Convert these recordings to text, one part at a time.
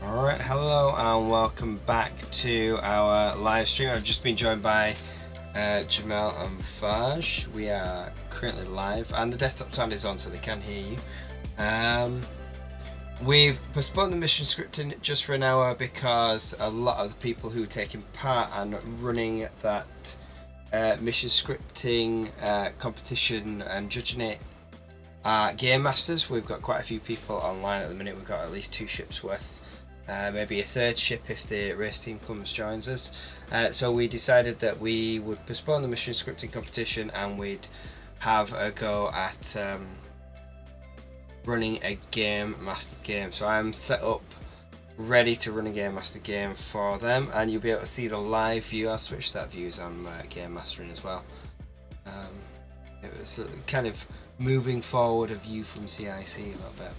Alright, hello and welcome back to our live stream. I've just been joined by Jamel and Vaj. We are currently live and the desktop sound is on so they can hear you. We've postponed the mission scripting just for an hour because a lot of the people who are taking part and running that mission scripting competition and judging it are game masters. We've got quite a few people online at the minute. We've got at least 2 ships worth. Maybe a 3rd ship if the race team joins us. So we decided that we would postpone the mission scripting competition and we'd have a go at running a game master game. So I'm set up ready to run a game master game for them, and you'll be able to see the live view. I'll switch that view as I'm game mastering as well. It was kind of moving forward a view from CIC a little bit.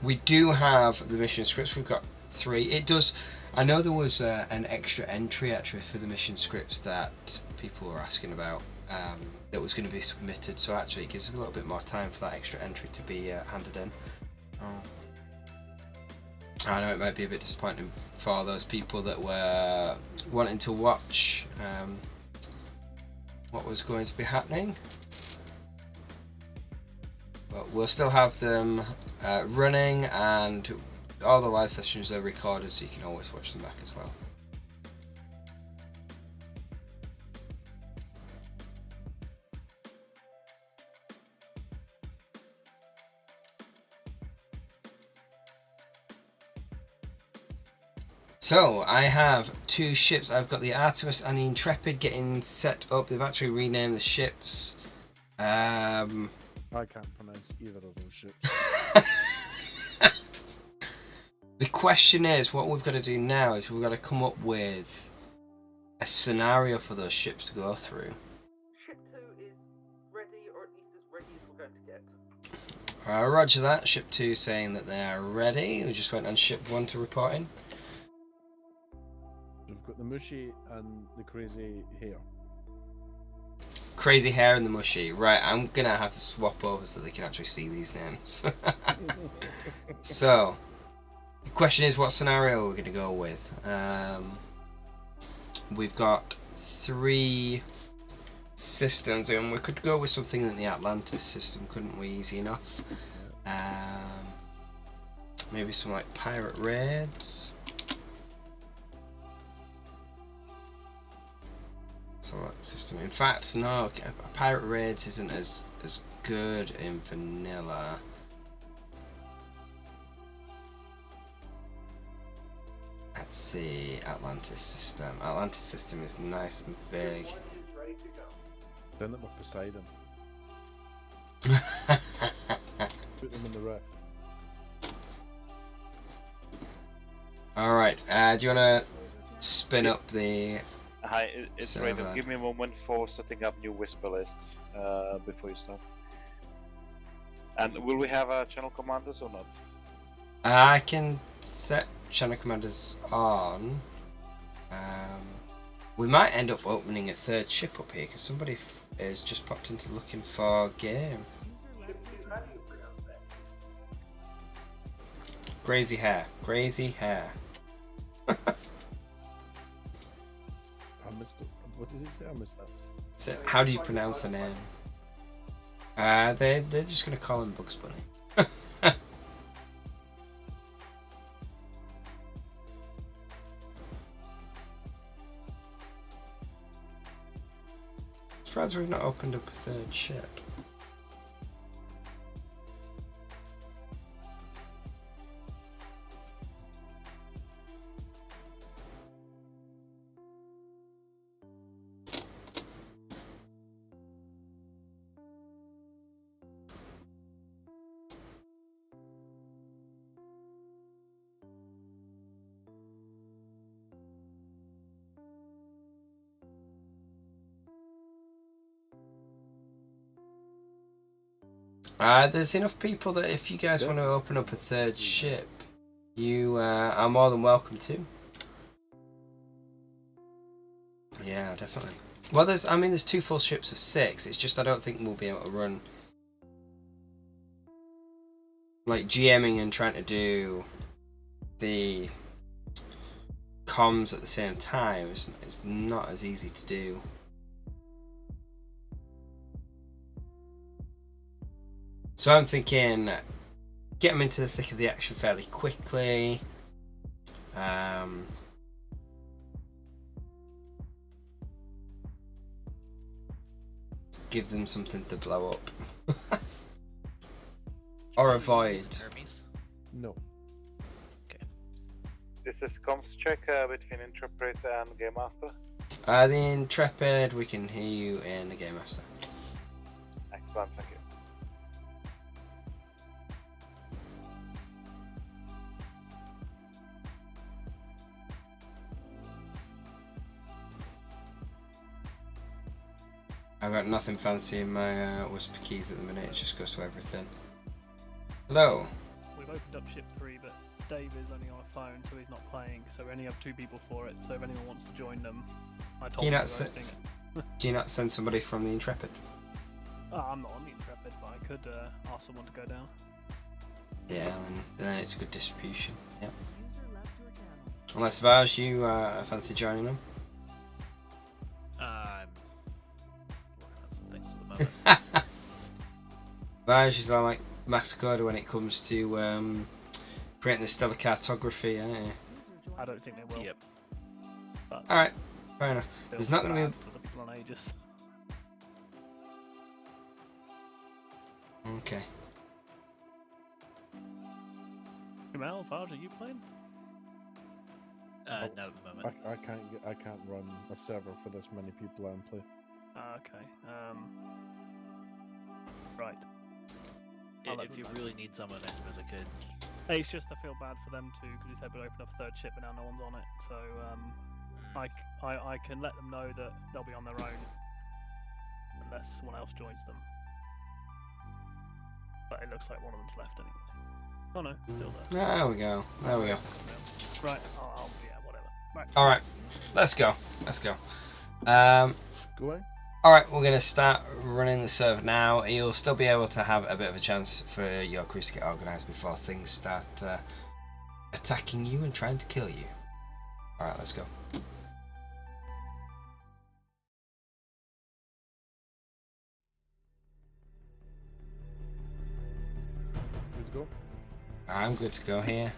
We do have the mission scripts. We've got 3. It does. I know there was an extra entry actually for the mission scripts that people were asking about that was going to be submitted. So actually, it gives a little bit more time for that extra entry to be handed in. I know it might be a bit disappointing for those people that were wanting to watch what was going to be happening. But we'll still have them running, and all the live sessions are recorded so you can always watch them back as well. So I have 2 ships. I've got the Artemis and the Intrepid getting set up. They've actually renamed the ships. I can't pronounce either of those ships. The question is, what we've got to do now is we've got to come up with a scenario for those ships to go through. Ship 2 is ready, or at least as ready as we're going to get. Roger that. Ship 2 saying that they are ready. We just went on ship 1 to report in. We've got the mushy and the crazy hair. Crazy hair and the mushy. Right, I'm going to have to swap over so they can actually see these names. So, the question is, what scenario we're going to go with. We've got 3 systems, and we could go with something in the Atlantis system, couldn't we? Easy enough. Maybe some like pirate raids. Select system. In fact, no, pirate raids isn't as good in vanilla. Let's see, Atlantis system. Atlantis system is nice and big. Send them up beside him. Put them in the rift. Alright, do you want to spin up the... Hi, it's server? Raven. Give me a moment for setting up new whisper lists before you start. And will we have channel commanders or not? I can set channel commanders on. We might end up opening a 3rd ship up here because somebody is just popped into looking for game. Crazy hair. Crazy hair. I missed it. What did it say? I missed that. So, how do you pronounce the name? They're just gonna call him Bugs Bunny. Surprised we've not opened up a 3rd ship. There's enough people that if you guys want to open up a 3rd ship, you are more than welcome to. Yeah, definitely. Well, there's 2 full ships of 6. It's just I don't think we'll be able to run like GMing and trying to do the comms at the same time is not as easy to do. So I'm thinking, get them into the thick of the action fairly quickly. Give them something to blow up. Or avoid. No. This is comms check between Intrepid and Game Master. The Intrepid, we can hear you in the Game Master. Excellent, thank you. I've got nothing fancy in my whisper keys at the minute, it just goes to everything. Hello. We've opened up ship 3, but Dave is only on a phone, so he's not playing, so we only have 2 people for it, so if anyone wants to join them, I told them to Do you not send somebody from the Intrepid? I'm not on the Intrepid, but I could ask someone to go down. Yeah, then it's good distribution, yeah. Unless Vaj, you fancy joining them? I'm working on some things at the moment. Vaj is all like Massacre when it comes to creating the stellar cartography, aren't you? I don't think they will. Yep. Alright, fair enough. There's not going to be... for the people on Aegis. Okay. Jamal, Farge, are you playing? Not at the moment. I can't run a server for this many people and play. Okay. Right. I'll let If you them know. really need someone, I suppose I could. It's just I feel bad for them too, because he said we'll open up a 3rd ship, but now no one's on it. So I can let them know that they'll be on their own unless someone else joins them. But it looks like one of them's left anyway. Oh no, still there. There we go. There we go. Right. Yeah, whatever. Right. Alright, let's go. Let's go. Going? Alright, we're going to start running the server now. You'll still be able to have a bit of a chance for your crews to get organised before things start attacking you and trying to kill you. Alright, let's go. Good to go? I'm good to go here.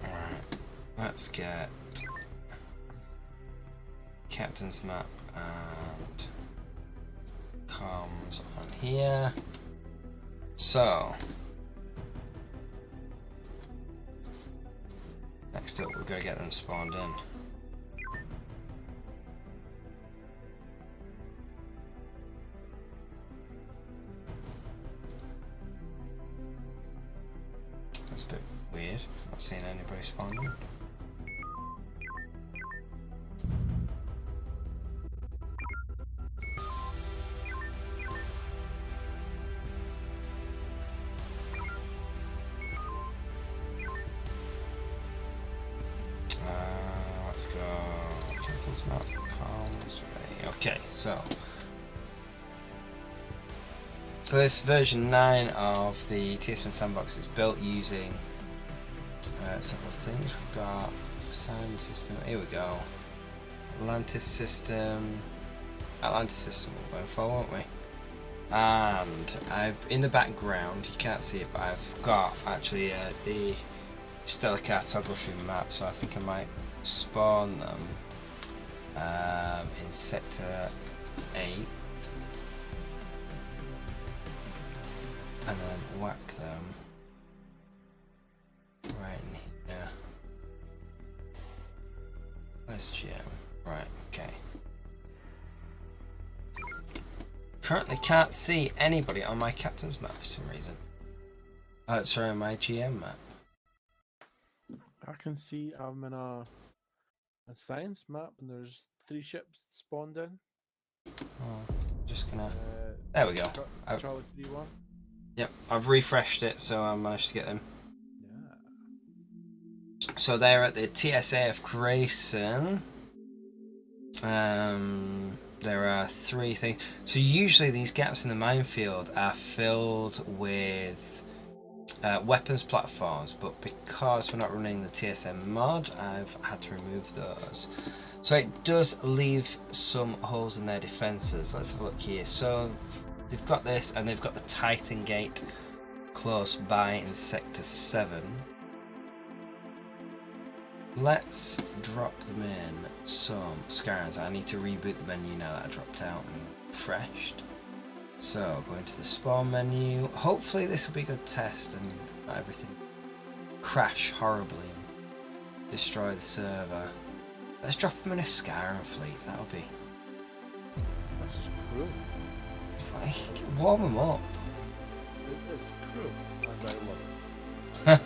Alright, let's get Captain's map and comms on here. So, next up we've got to get them spawned in. That's a bit weird, not seeing anybody spawn in. Let's go. Captain's map, comms, ready. Okay, so this version 9 of the TSN Sandbox is built using several things. We've got sound system. Here we go. Atlantis system. Atlantis system will go for, won't we? And I've in the background, you can't see it, but I've got actually the stellar cartography map. So I think I might spawn them in sector 8 and then whack them right in here. Where's Jim? Right, okay. Currently can't see anybody on my captain's map for some reason. Oh, sorry, my GM map. I can see I'm in a science map and there's 3 ships spawned in. Oh, just gonna. There we go. Charlie 3-1. Yep, I've refreshed it, so I managed to get them. Yeah. So they're at the TSA of Grayson. there are 3 things. So usually these gaps in the minefield are filled with weapons platforms, but because we're not running the TSN mod, I've had to remove those. So it does leave some holes in their defences. Let's have a look here. So they've got this, and they've got the Titan Gate close by in Sector 7. Let's drop them in some scars. I need to reboot the menu now that I dropped out and refreshed. So, go into the spawn menu. Hopefully this will be a good test and not everything crash horribly and destroy the server. Let's drop them in a Skyrim fleet, that'll be... This is cruel. Like, warm them up. It's cruel. I very love it.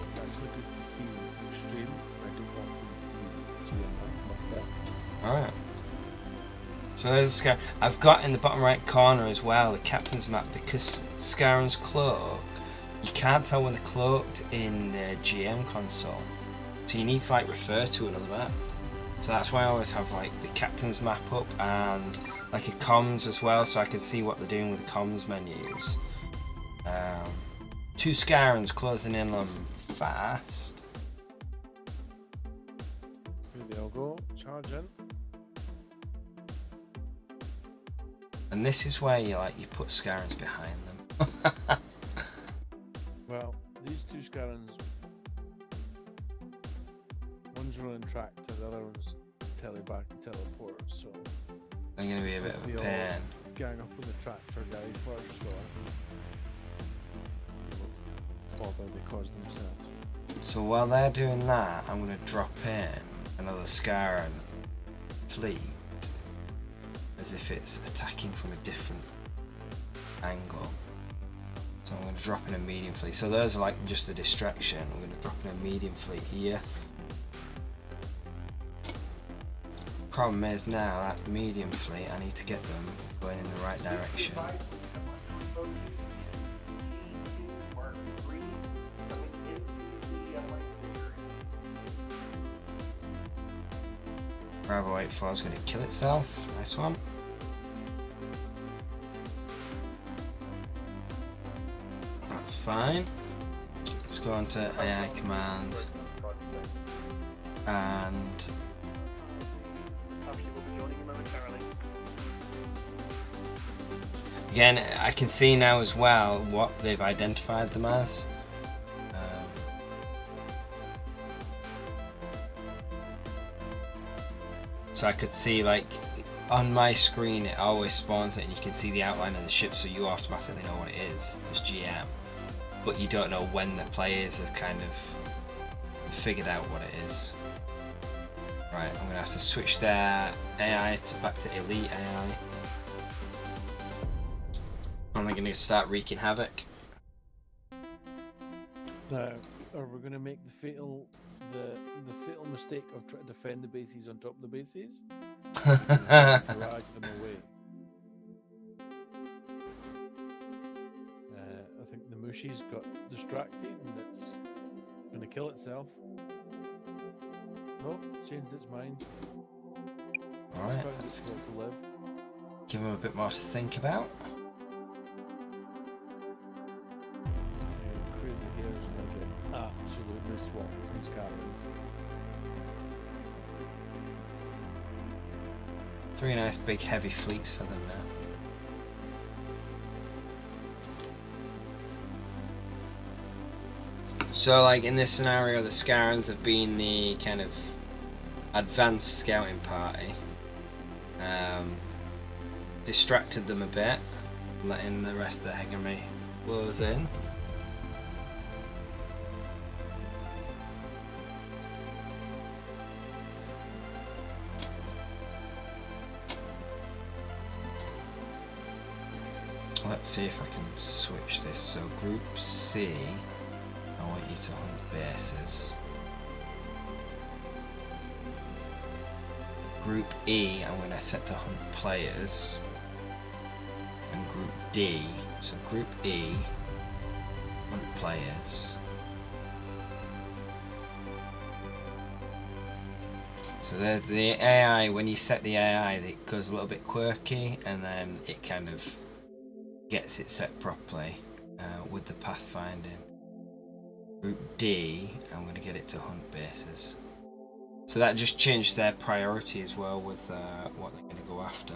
It's actually good to see extreme. I don't often see GM myself. Alright. So there's a Skyrim. I've got in the bottom right corner as well the captain's map, because Skyrim's cloak, you can't tell when they're cloaked in the GM console. So you need to like refer to another map. So that's why I always have like the captain's map up and like a comms as well, so I can see what they're doing with the comms menus. 2 Skyrims closing in on fast. Here they all go. Charge in. And this is where you put Skyrims behind them. Well, these 2 Scarons, one's running tractor, the other one's teleback and teleport, so They're going to be a bit of a they all pain. gang up on the tractor guy first, so I think bother they caused themselves. So while they're doing that, I'm going to drop in another Skyrim fleet as if it's attacking from a different angle. So I'm going to drop in a medium fleet. So those are like just a distraction. I'm going to drop in a medium fleet here. Problem is now that medium fleet, I need to get them going in the right direction. Bravo 84 is going to kill itself. Nice one. That's fine. Let's go on to AI commands. And again, I can see now as well what they've identified them as. So I could see, like, on my screen it always spawns it and you can see the outline of the ship, so you automatically know what it is as GM. But you don't know when the players have kind of figured out what it is. Right, I'm going to have to switch their AI back to Elite AI. And they're going to start wreaking havoc. Now, are we going to make the fatal mistake of trying to defend the bases on top of the bases? Drag them away. I think the Mushi's got distracted and it's going to kill itself. No, changed its mind. Alright, Quite let's difficult to live. give them a bit more to think about. Crazy hairs like it absolutely swamped in Scarabs. 3 nice big heavy fleets for them now. So like in this scenario, the Scarans have been the kind of advanced scouting party. Distracted them a bit, letting the rest of the hegemony close in. Let's see if I can switch this. So Group C, I want you to hunt bases. Group E, I'm going to set to hunt players. And Group D, so Group E, hunt players. So the AI, when you set the AI, it goes a little bit quirky, and then it kind of gets it set properly with the pathfinding. Group D, I'm going to get it to hunt bases. So that just changed their priority as well with what they're going to go after.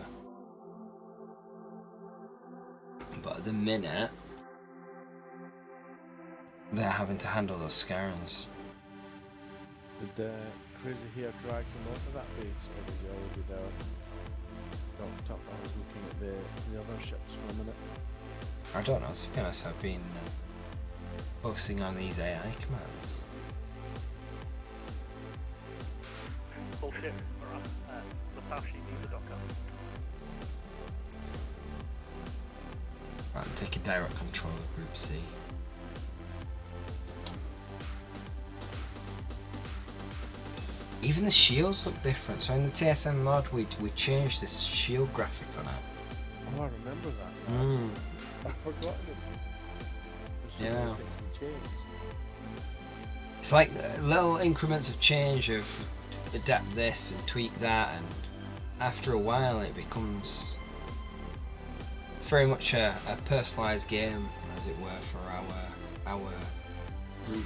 But at the minute, they're having to handle those Scarons. Did Crazy Hair drag them onto that base, or was he already there? Docked up. I was looking at the other ships for a minute. I don't know, to be honest, I've been focusing on these AI commands. Bullshit. Alright. The path sheet needs a docker. I'm taking direct control of Group C. Even the shields look different. So in the TSN mod, we changed this shield graphic on it. Oh, I remember that. Mm. I've forgotten it. There's so many things we changed. It's like little increments of change of adapt this and tweak that, and after a while it becomes... It's very much a personalised game, as it were, for our group.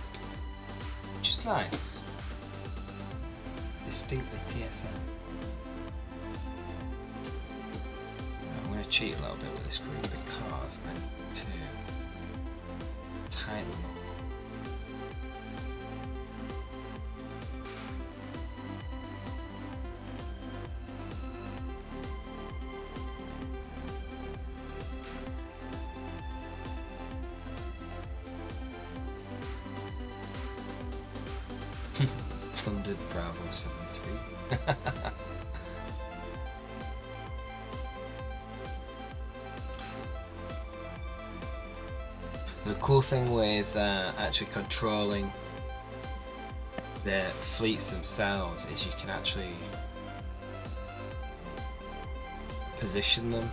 Which is nice. Distinctly TSN. I'm going to cheat a little bit with this group because I need to tighten them up. Plundered Bravo 7-3. The cool thing with actually controlling the fleets themselves is you can actually position them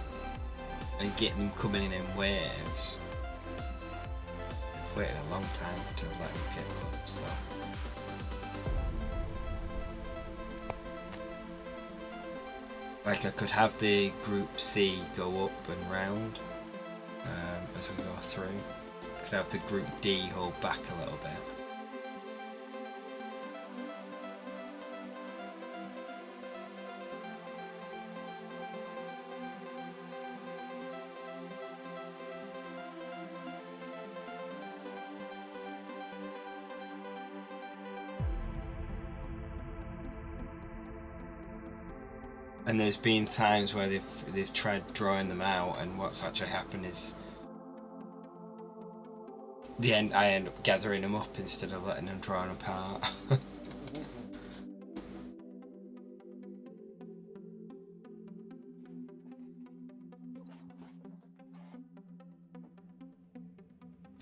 and get them coming in waves. I've waited a long time to let them get close though. Like I could have the Group C go up and round as we go through. Could have the Group D hold back a little bit. And there's been times where they've tried drawing them out, and what's actually happened is I end up gathering them up instead of letting them draw them apart.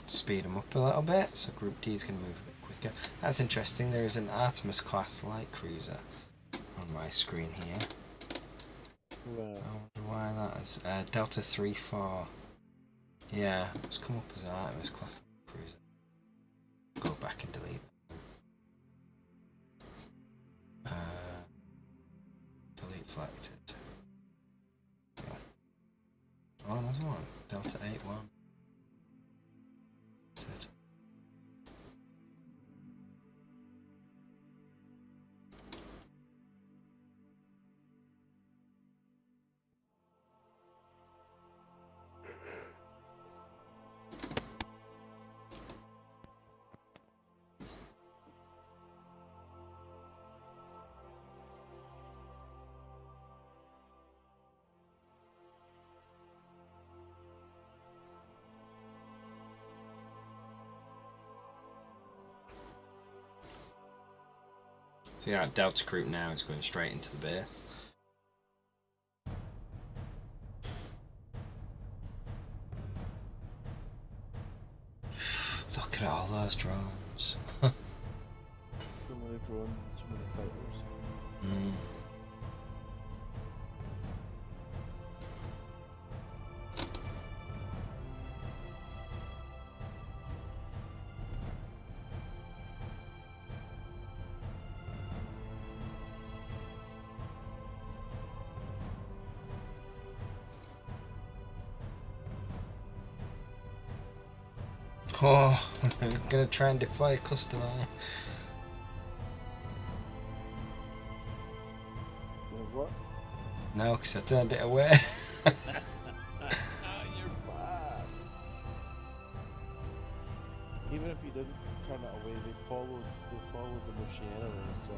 Speed them up a little bit, so Group D is going to move a bit quicker. That's interesting. There is an Artemis class light cruiser on my screen here. Wow. I wonder why that is. Delta 3-4. Yeah, it's come up as an Artemis class cruiser. Go back and delete it. Delete selected. Yeah. Oh, another one. Delta 8-1. So yeah, Delta group now is going straight into the base. Look at all those drones. So many drones and so many fighters. Mm. Oh, I'm gonna try and deploy a cluster mine. What? No, because I turned it away. You're bad. Even if you didn't turn it away, they followed the machine anyway, so.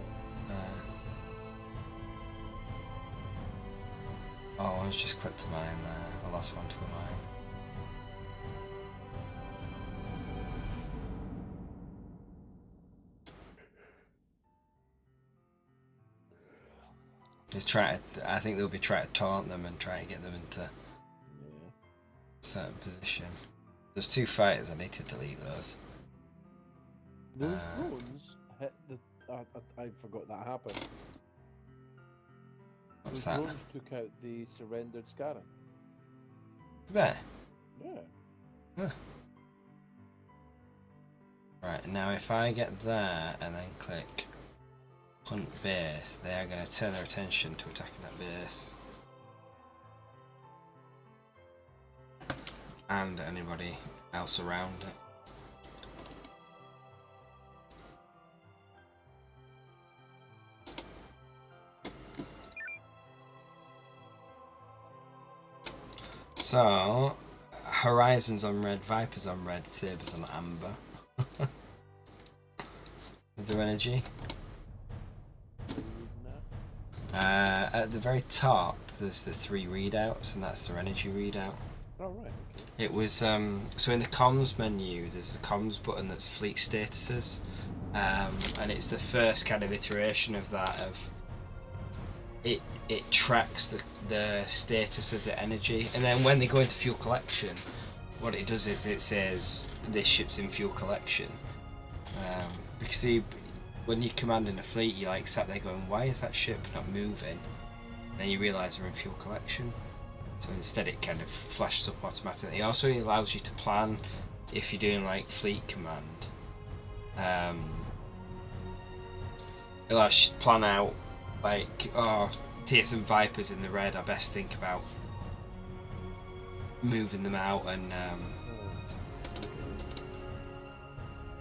Oh, I was just clipped a mine there. I lost one to a mine. I think they'll be trying to taunt them and try to get them into Yeah. certain position. There's 2 fighters, I need to delete those. Those drones hit the. I forgot that happened. What's Those that? drones took out the surrendered Scarran. There. Yeah. Right, now if I get there and then click hunt base, they are going to turn their attention to attacking that base. And anybody else around it. So, Horizon's on red, Viper's on red, Saber's on amber. With their energy. At the very top, there's the 3 readouts, and that's their energy readout. Oh, right, okay. It was, so in the comms menu, there's a comms button that's fleet statuses, and it's the first kind of iteration of that, of it tracks the status of the energy, and then when they go into fuel collection, what it does is it says this ship's in fuel collection, because when you're commanding a fleet, you're like sat there going, why is that ship not moving? And then you realise they're in fuel collection. So instead it kind of flashes up automatically. It also allows you to plan if you're doing like fleet command. It allows you to plan out like, oh, TSN Vipers in the red, I best think about moving them out and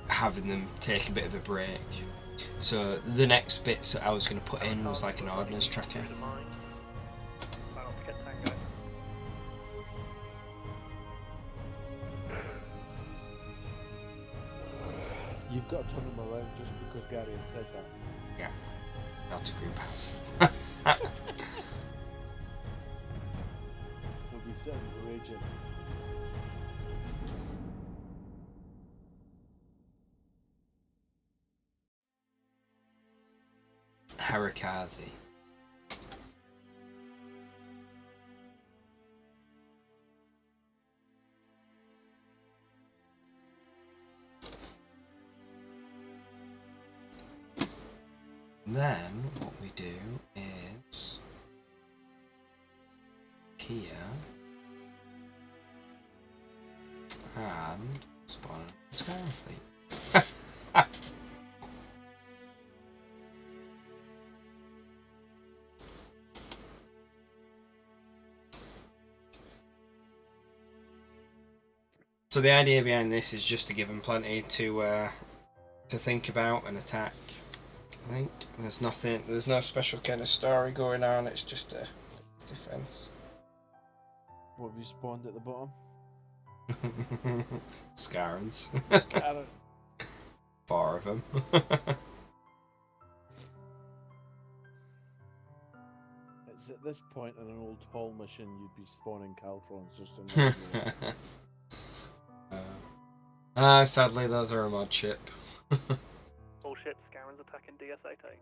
having them take a bit of a break. So the next bits that I was going to put in was like an ordnance tracker. You've got to turn them around just because Gary had said that. Yeah, that's a group pass. We'll be sitting raging. Harakazi. Then what we do is here and spawn the Skyrim fleet. So the idea behind this is just to give them plenty to think about and attack. I think there's no special kind of story going on, it's just a defense. What have you spawned at the bottom? Scarrans. Scarran. 4 of them. It's at this point in an old haul mission you'd be spawning Caltrons just in Sadly those are a mod ship. All ships, Scarran's attacking DS-88.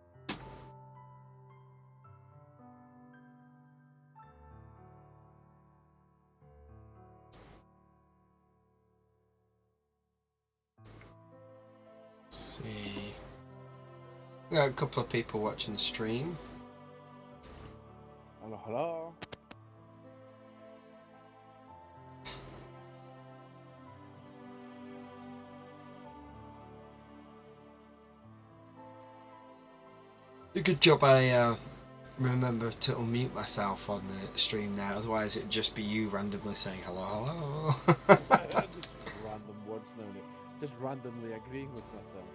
See, we got a couple of people watching the stream. Hello, hello. A good job I remember to unmute myself on the stream now, otherwise it'd just be you randomly saying hello, hello. Just random words now and then. Just randomly agreeing with myself.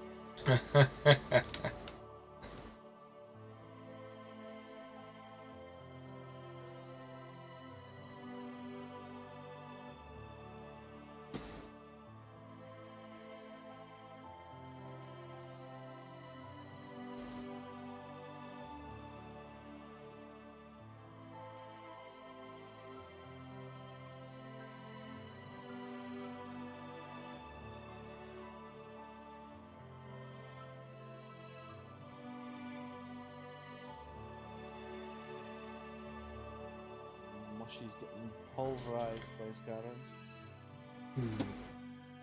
Mushy's getting pulverized by Scarons.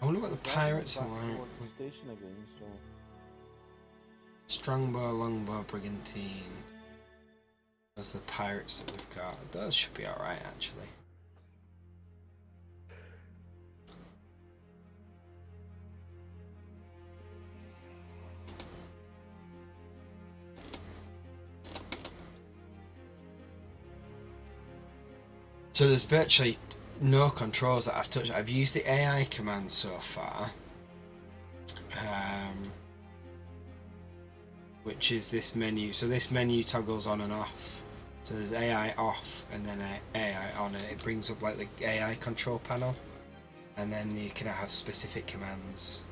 I wonder what the pirates are like. Towards the station again, so Strongbow, longbow, brigantine. That's the pirates that we've got. Those should be alright, actually. So there's virtually no controls that I've touched. I've used the AI command so far, which is this menu. So this menu toggles on and off. So there's AI off and then AI on, and it brings up like the AI control panel, and then you can have specific commands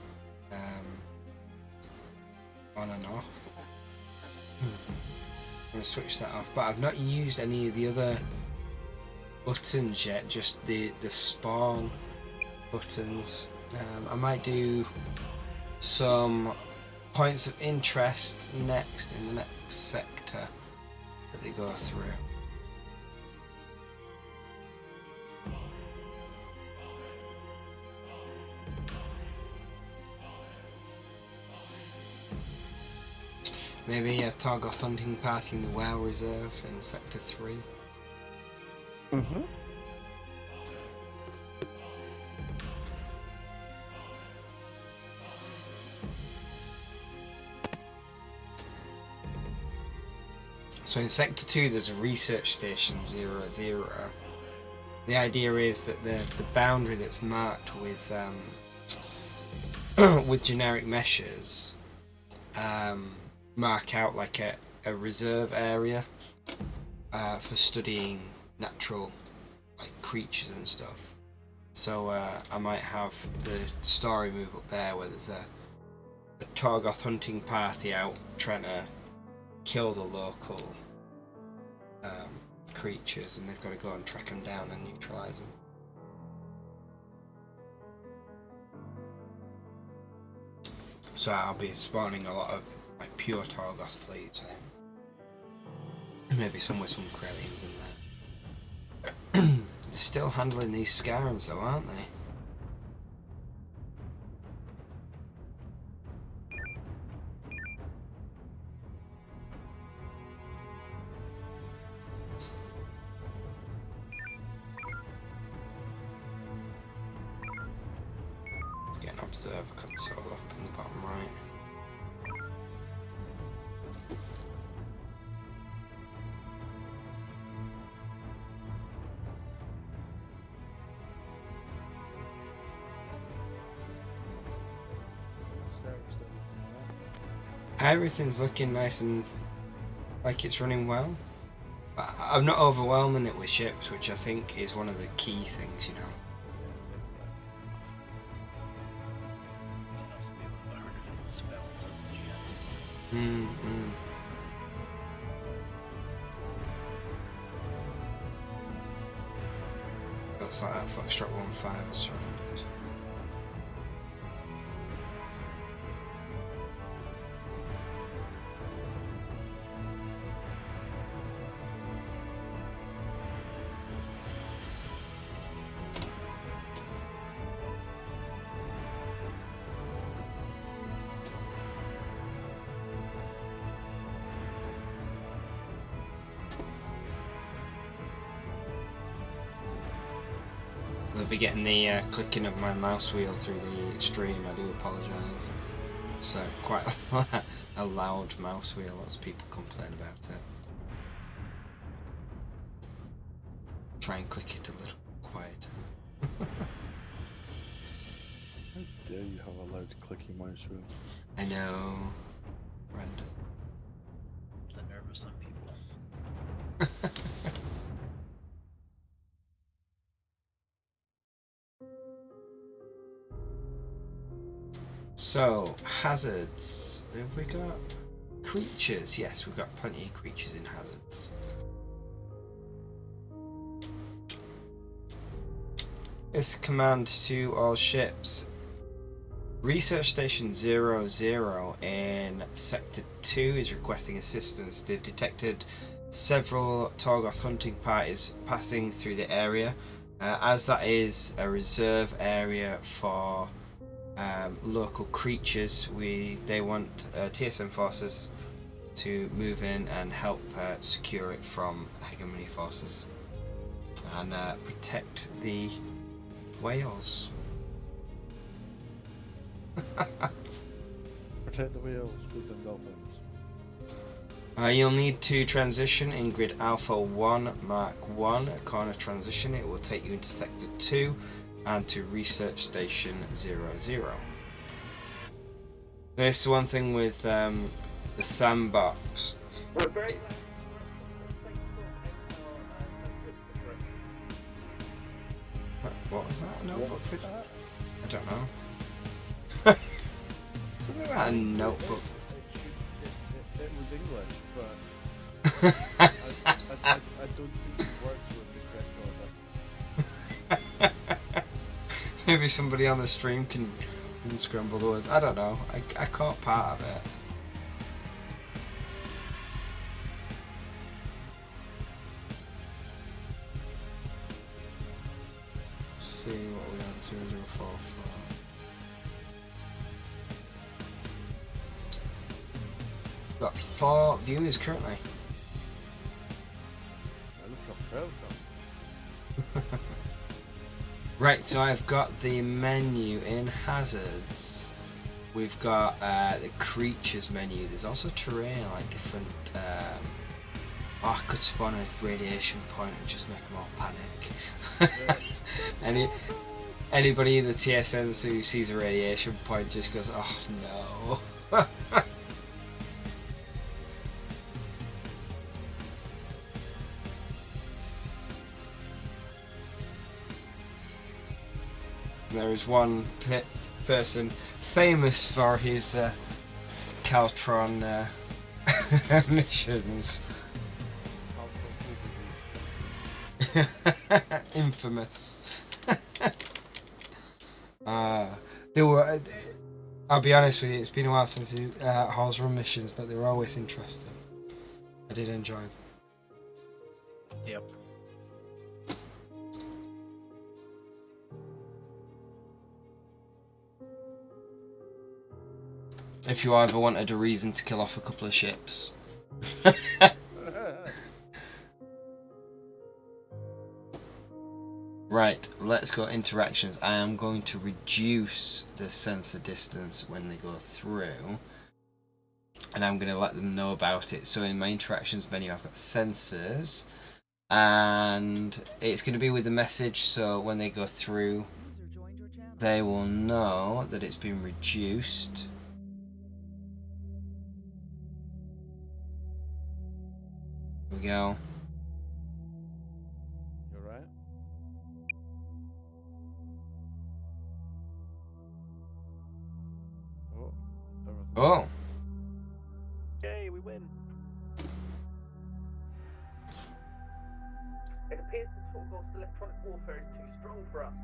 on and off. I'm going to switch that off, but I've not used any of the other buttons yet, just the spawn buttons. I might do some points of interest next in the next sector that they go through. Maybe a Targoth hunting party in the Whale Reserve in Sector 3. Mm-hmm. So in Sector 2 there's a research station 00. The idea is that the boundary that's marked with with generic meshes mark out like a reserve area for studying natural like creatures and stuff. So I might have the story move up there where there's a Targoth hunting party out trying to kill the local creatures, and they've got to go and track them down and neutralize them. So I'll be spawning a lot of like pure Targoth fleets, maybe some with some Krellians in there. They're still handling these Scarons though, aren't they? Let's get an observer console up in the bottom right. Everything's looking nice and like it's running well. But I'm not overwhelming it with ships, which I think is one of the key things, you know. Can also be one of the harder things to balance as a GM. Looks like that Foxtrot 1-5 is surrounded. I'll be getting the clicking of my mouse wheel through the stream, I do apologise. It's quite a loud mouse wheel, lots of people complain about it. Try and click it a little quieter. dare you have a loud clicky mouse wheel? I know. Horrendous. The nervous on people. So, hazards. Have we got creatures? Yes, we've got plenty of creatures in hazards. This command to all ships. Research Station 00 in Sector 2 is requesting assistance. They've detected several Torgoth hunting parties passing through the area. As that is a reserve area for local creatures, they want TSN forces to move in and help secure it from hegemony forces and protect the whales. Protect the whales, feed them dolphins. You'll need to transition in grid Alpha 1 Mark 1, a corner transition. It will take you into Sector 2 and to Research Station 00. This one thing with the sandbox. We're very glad What was that? Notebook for? I don't know. Something about a notebook. It was English, but I don't think the words were the correct order. Maybe somebody on the stream can scramble the words. I don't know. I caught part of it. Let's see what we had 004 for. Got 4 viewers currently. Right, so I've got the menu in hazards. We've got the creatures menu. There's also terrain, like different. I could spawn a radiation point and just make them all panic. Anybody in the TSNs who sees a radiation point just goes, "Oh no." There is one person famous for his Caltron missions. Infamous. They were. I'll be honest with you. It's been a while since the Hall's run missions, but they were always interesting. I did enjoy them. Yep. If you ever wanted a reason to kill off a couple of ships. Right, let's go interactions. I am going to reduce the sensor distance when they go through. And I'm going to let them know about it. So in my interactions menu I've got sensors. And it's going to be with the message, so when they go through they will know that it's been reduced. Here we go. You're right. Oh. Everything. Oh! Yay, we win. It appears the Torgoth's electronic warfare is too strong for us.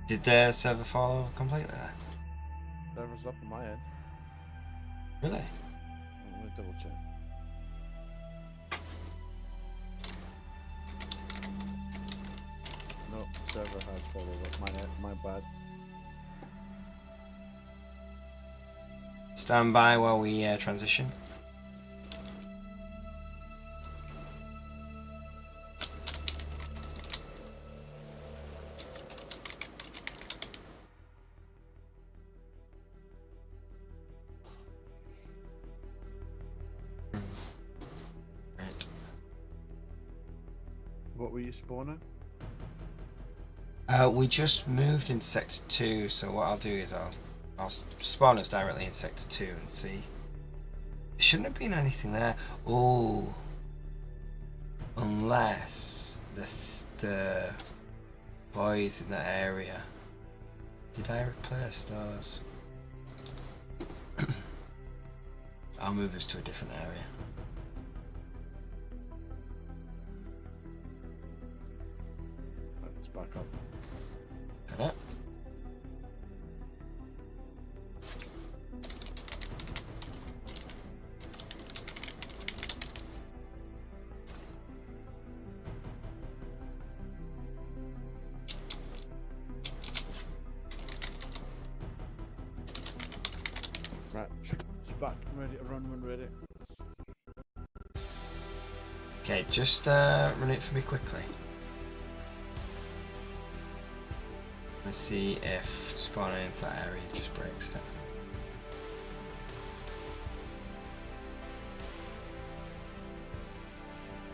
Did the server fall over completely? Server's up on my end. Really? Let me double check. No, server has fallen up. My bad. Stand by while we transition. What were you spawning? We just moved into Sector 2, so what I'll do is I'll spawn us directly in Sector 2 and see. There shouldn't have been anything there. Oh, unless the boys in that area. Did I replace those? I'll move us to a different area. Let's back up. Got it. Right, it's back. I'm ready to run when ready. Okay, just run it for me quickly. Let's see if spawning into that area just breaks it.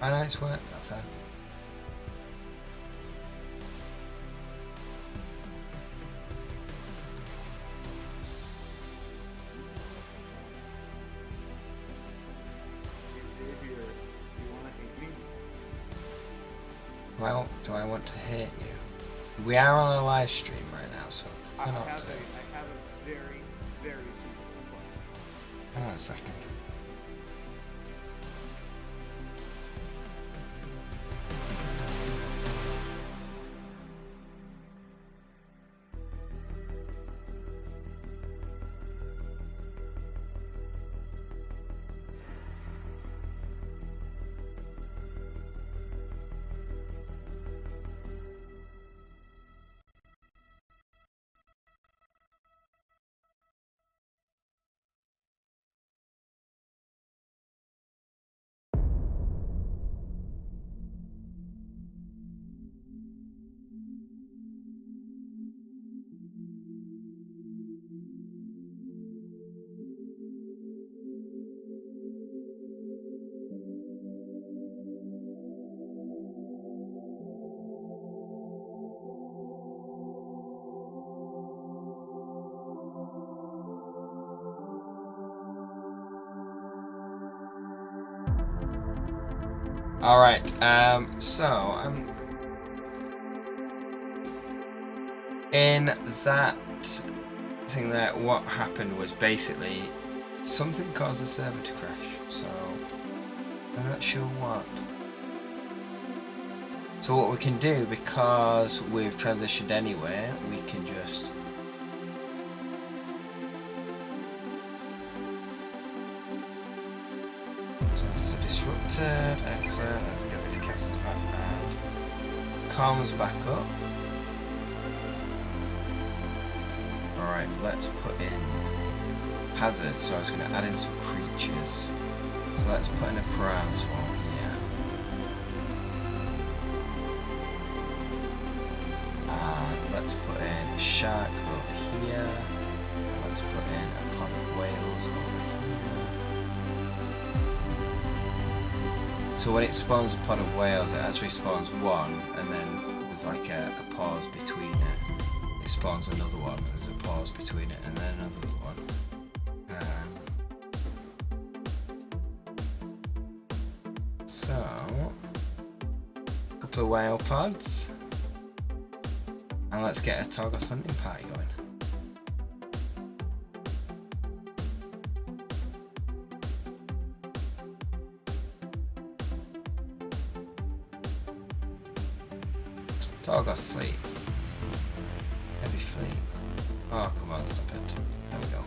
I know it's worked that time. Well, do I want to hate you? We are on a live stream right now, so I not have to. a very, very simple question. Hang on a second. Alright, so in that thing there, what happened was basically something caused the server to crash, so I'm not sure what. So what we can do, because we've transitioned anyway, we can just so disrupted, excellent, let's get these capsules back and comms back up. Alright, let's put in hazards, so I was going to add in some creatures. So let's put in a piranha swarm here. And let's put in a shark over here. And let's put in a pod of whales over here. So when it spawns a pod of whales, it actually spawns one, and then there's like a pause between it. It spawns another one, and there's a pause between it, and then another one. So, a couple of whale pods, and let's get a Torgoth hunting party going. Torgoth fleet. Heavy fleet. Oh, come on, stop it. There we go.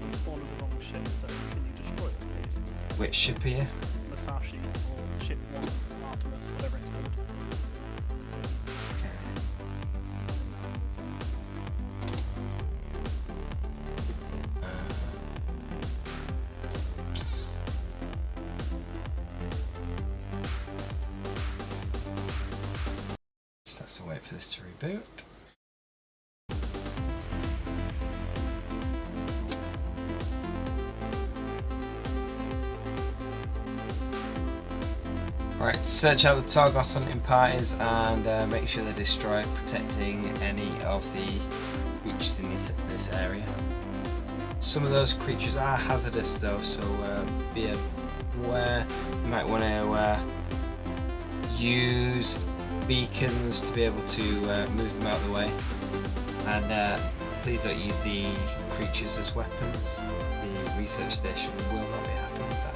We spawned on the wrong ship, so can you destroy it, please? Which ship are you? Masashi, or ship 1, Artemis, whatever it's called. Okay. Just have to wait for this to reboot. Right, search out the Targoth hunting parties and make sure they destroy, protecting any of the creatures in this area. Some of those creatures are hazardous though, so be aware. You might want to use beacons to be able to move them out of the way. And please don't use the creatures as weapons. The research station will not be happy with that.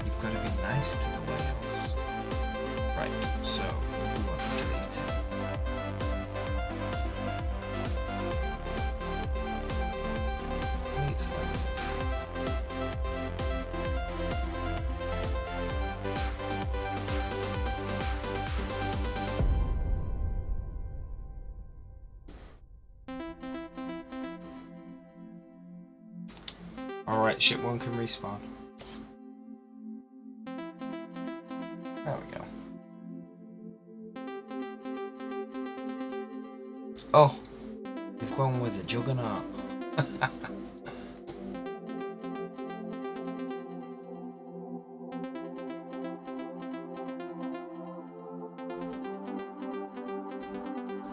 You've got to be nice to the whales. Right, so we want to delete it. Delete selected. Alright, ship 1 can respawn. There we go. Oh! We've gone with the Juggernaut.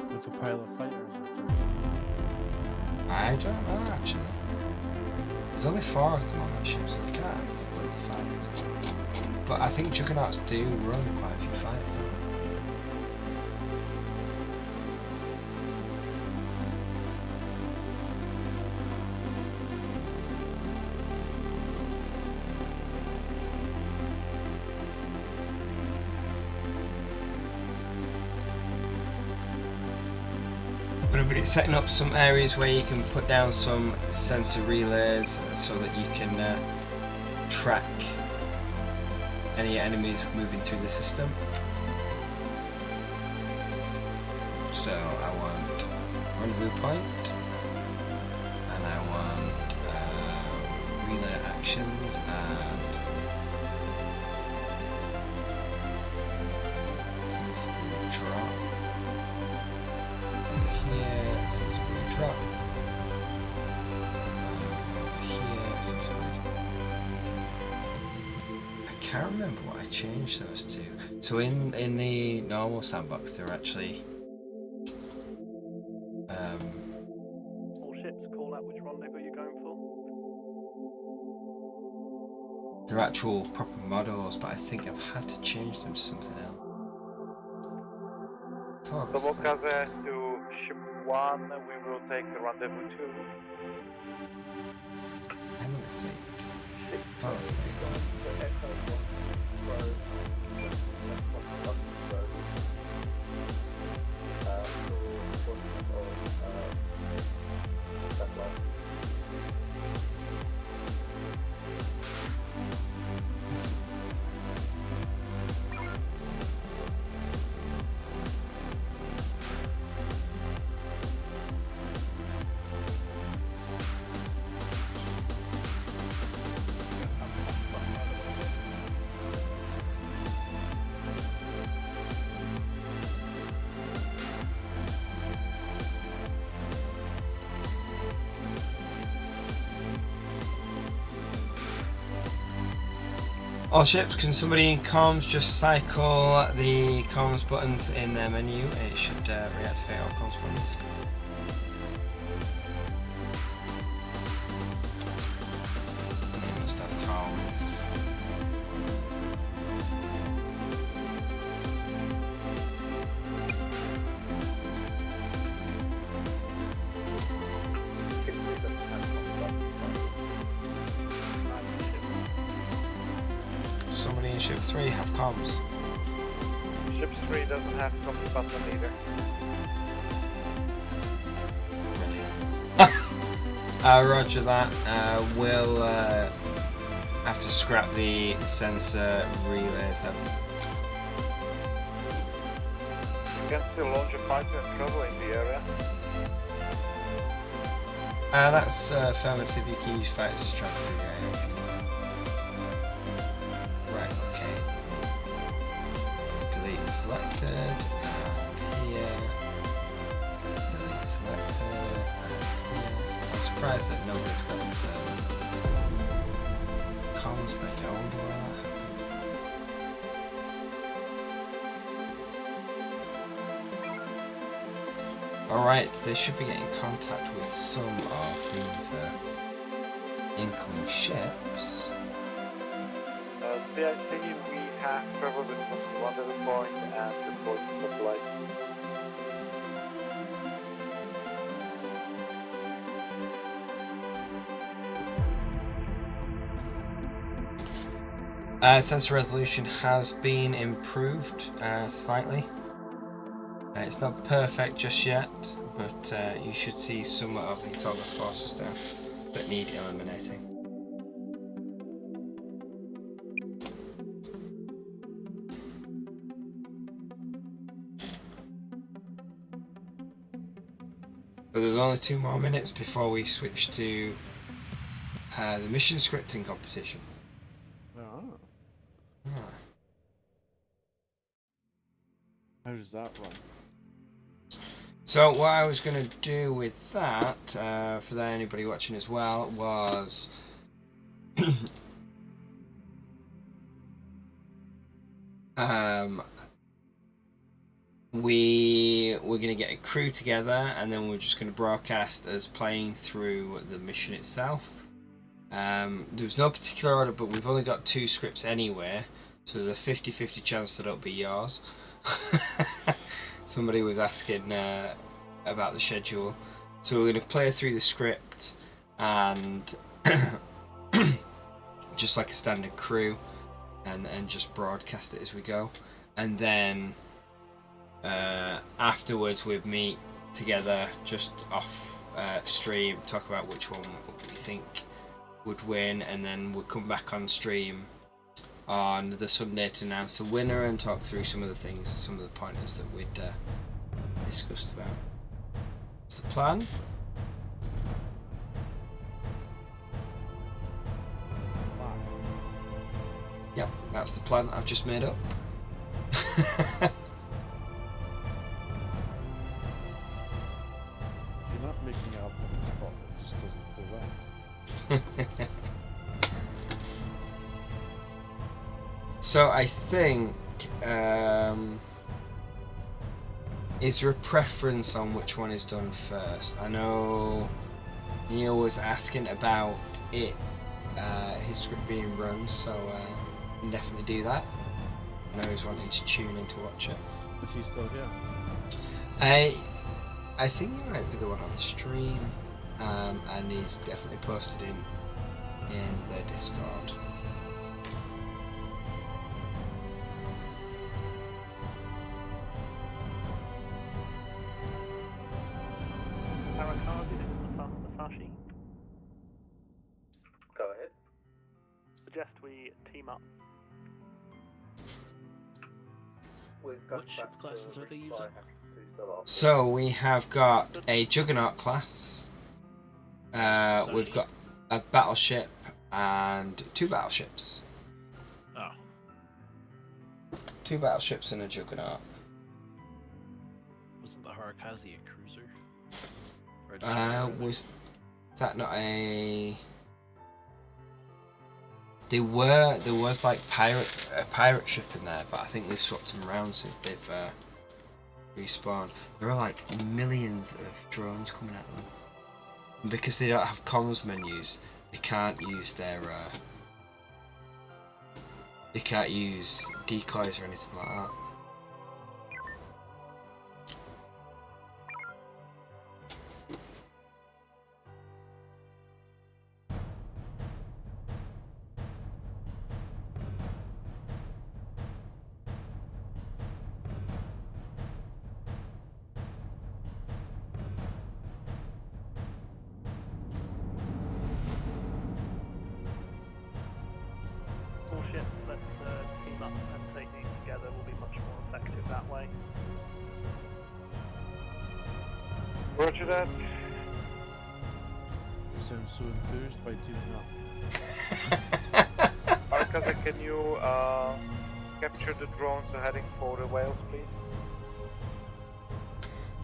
With a pile of fighters or I don't know actually. There's only 4 of them on that ship, so they can't have loads of fighters. But I think Juggernauts do run quite a few fights, don't they? But it's setting up some areas where you can put down some sensor relays so that you can track any enemies moving through the system. So I want rendezvous point, and I want relay actions, and sensible drop. Here, sensible drop. Here, sensible drop. I can't remember what I changed those to. So in the normal sandbox, they're actually All ships call out which rendezvous you're going for. they're actual proper models, but I think I've had to change them to something else. Tomokaze to ship 1, we will take the rendezvous 2. Hang on a second. All ships, can somebody in comms just cycle the comms buttons in their menu? It should reactivate all comms buttons. You must have comms. Somebody in ship 3 have comms. Ship 3 doesn't have comms button either. Roger that. We'll have to scrap the sensor relays then. You can still launch a fighter and travel in the area. That's affirmative. You can use fighters to travel through the area if you need. Right, okay. Delete selected, and here. Delete selected, and here. I'm surprised that nobody's got comms back. I wonder why that happened. Alright, they should be getting contact with some of these incoming ships. CIC, we have traveled with most rendezvous point and the port supply. Sensor resolution has been improved slightly. It's not perfect just yet, but you should see some of the target forces there that need eliminating. But there's only 2 more minutes before we switch to the mission scripting competition. Oh. Ah. How does that run? So what I was going to do with that, for anybody watching as well, was we're going to get a crew together, and then we're just going to broadcast as playing through the mission itself. There's no particular order, but we've only got 2 scripts anyway, so there's a 50-50 chance that it'll be yours. Somebody was asking about the schedule, so we're going to play through the script and just like a standard crew, and just broadcast it as we go, and then afterwards we'd meet together just off stream, talk about which one we think would win, and then we'll come back on stream on the Sunday to announce the winner and talk through some of the things, some of the pointers that we'd discussed about. What's the plan? Yep, that's the plan I've just made up. If you're not making it up on the spot, it just doesn't feel right. So I think, is there a preference on which one is done first? I know Neil was asking about it, his script being run, so we can definitely do that. I know he's wanting to tune in to watch it. Is he still here? I think he might be the one on the stream, and he's definitely posted in the Discord. Go ahead. Suggest we team up. What ship classes are they using? So we have got a Juggernaut class, we've got a battleship and 2 battleships. Oh. 2 battleships and a Juggernaut. Wasn't the Harakazi a cruiser? Or a Was that not a... There was like a pirate ship in there, but I think they've swapped them around since they've respawned. There are like millions of drones coming at them. And because they don't have comms menus, they can't use their they can't use decoys or anything like that. Roger that. You sound so enthused by teaming up. Arkaza, can you capture the drones heading for the whales, please?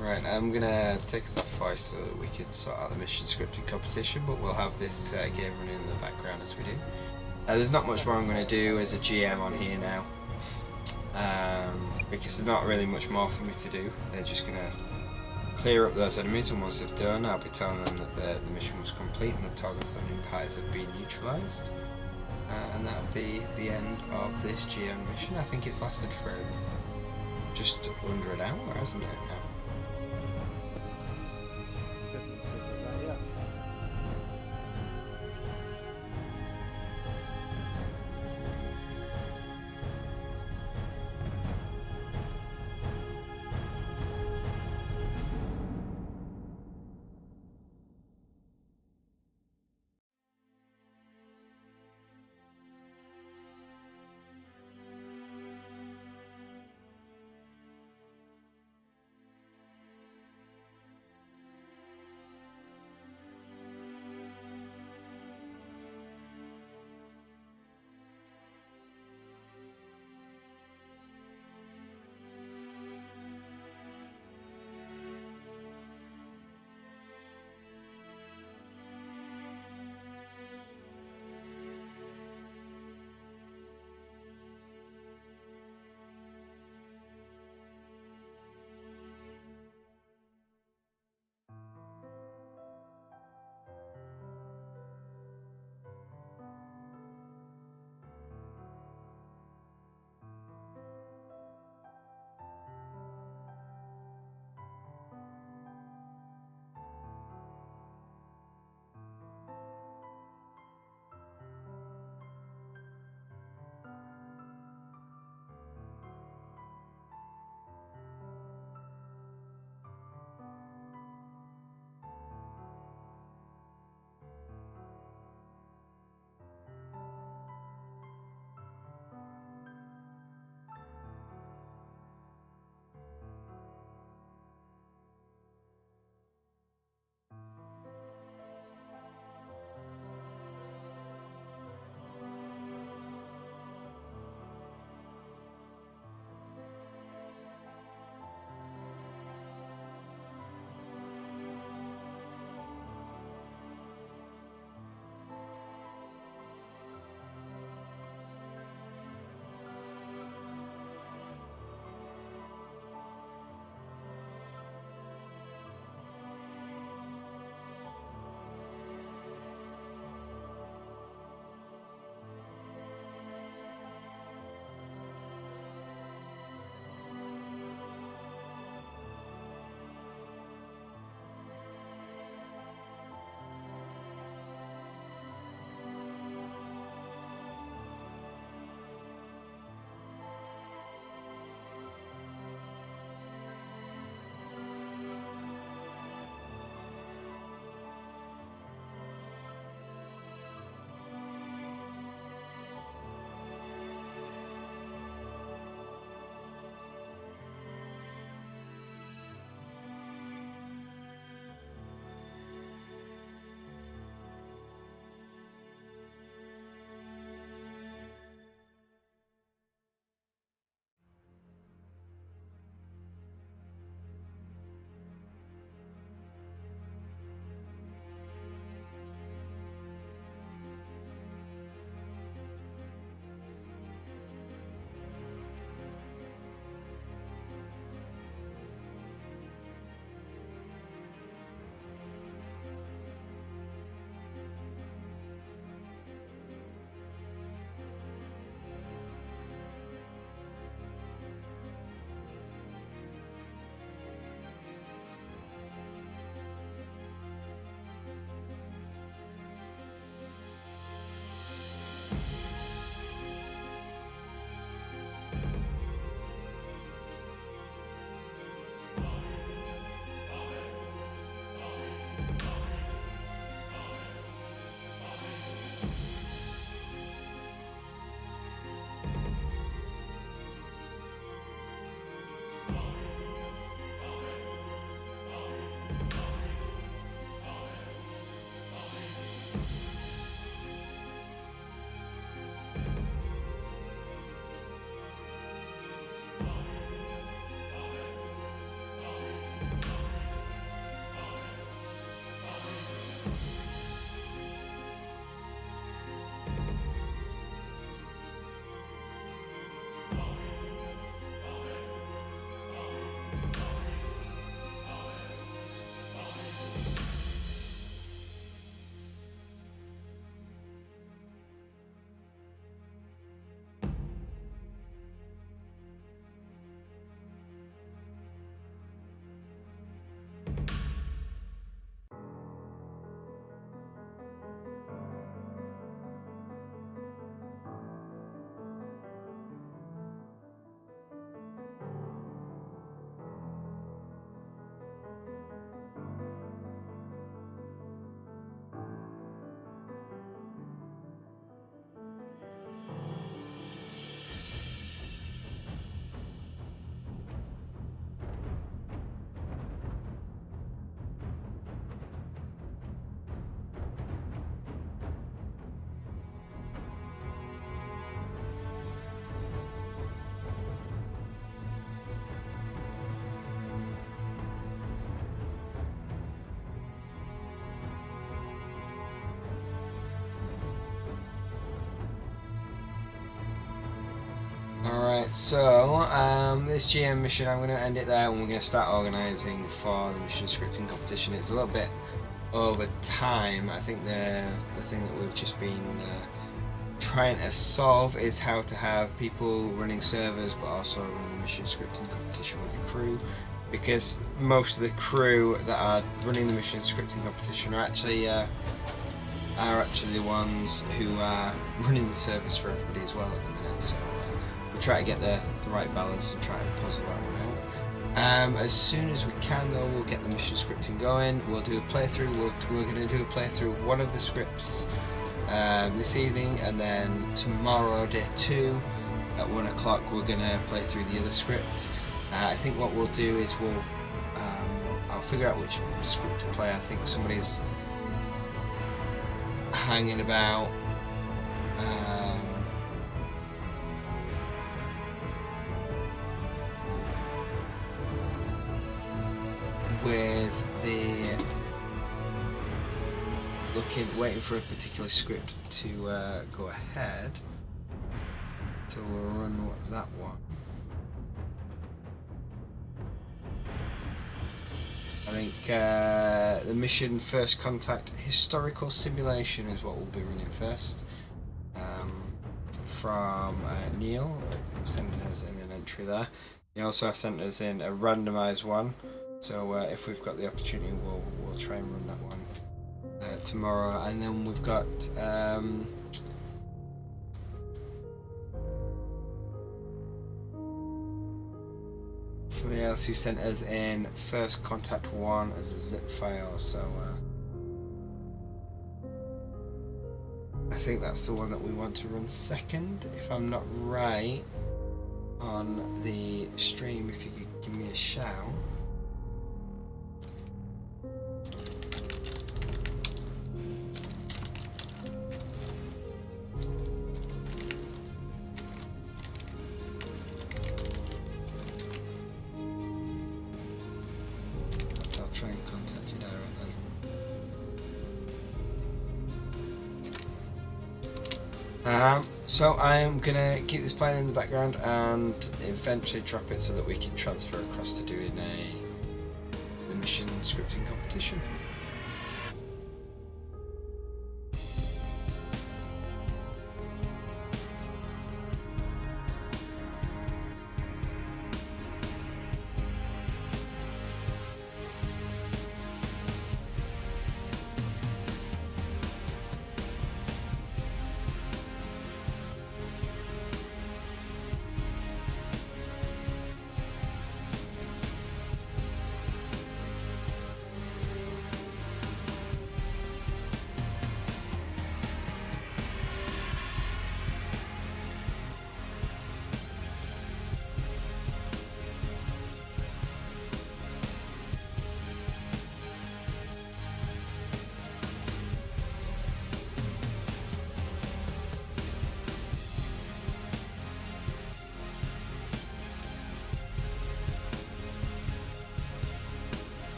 Right, I'm gonna take us off voice so that we can sort out the mission scripting competition, but we'll have this game running in the background as we do. There's not much more I'm going to do as a GM on here now, because there's not really much more for me to do. They're just going to clear up those enemies, and once they've done, I'll be telling them that the mission was complete and the Togathon empires have been neutralised. And that'll be the end of this GM mission. I think it's lasted for just under an hour, hasn't it now? Differences in that, yeah. Right, so this GM mission, I'm going to end it there, and we're going to start organising for the mission scripting competition. It's a little bit over time. I think the thing that we've just been trying to solve is how to have people running servers, but also running the mission scripting competition with the crew, because most of the crew that are running the mission scripting competition are actually the ones who are running the servers for everybody as well at the minute. So we'll try to get the right balance and try to puzzle that one out. As soon as we can though, we'll get the mission scripting going. We'll do a playthrough. We're going to do a playthrough of one of the scripts this evening, and then tomorrow, day 2, at 1 o'clock, we're going to play through the other script. I think what we'll do is I'll figure out which script to play. I think somebody's hanging about with the waiting for a particular script to go ahead, so we'll run that one. I think the mission First Contact Historical Simulation is what we'll be running first, from Neil, sending us in an entry there. He also sent us in a randomised one, so if we've got the opportunity, we'll try and run that one tomorrow. And then we've got somebody else who sent us in First Contact 1 as a zip file, so I think that's the one that we want to run second, if I'm not right on the stream. If you could give me a shout. Try and contact you directly. So I'm gonna keep this playing in the background and eventually drop it so that we can transfer across to doing the mission scripting competition.